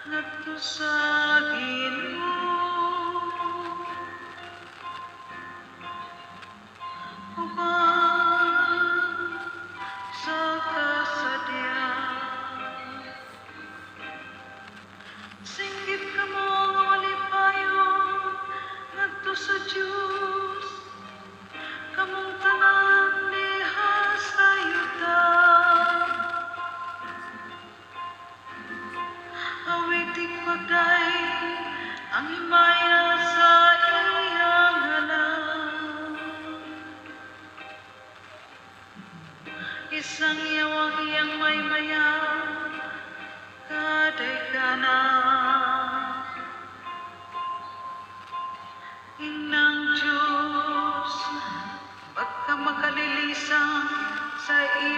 ngadto sa Ginoo uban sa kasadyan. Singgit kamo nga walipayo ngadto sa Dios kamong tanan diha sa yuta. Awiting pagday ang himaya sa iyang ngalan. Isang yawang iyang maymaya kadaykanan. Inang Diyos, pagka makalilisang sa iyo.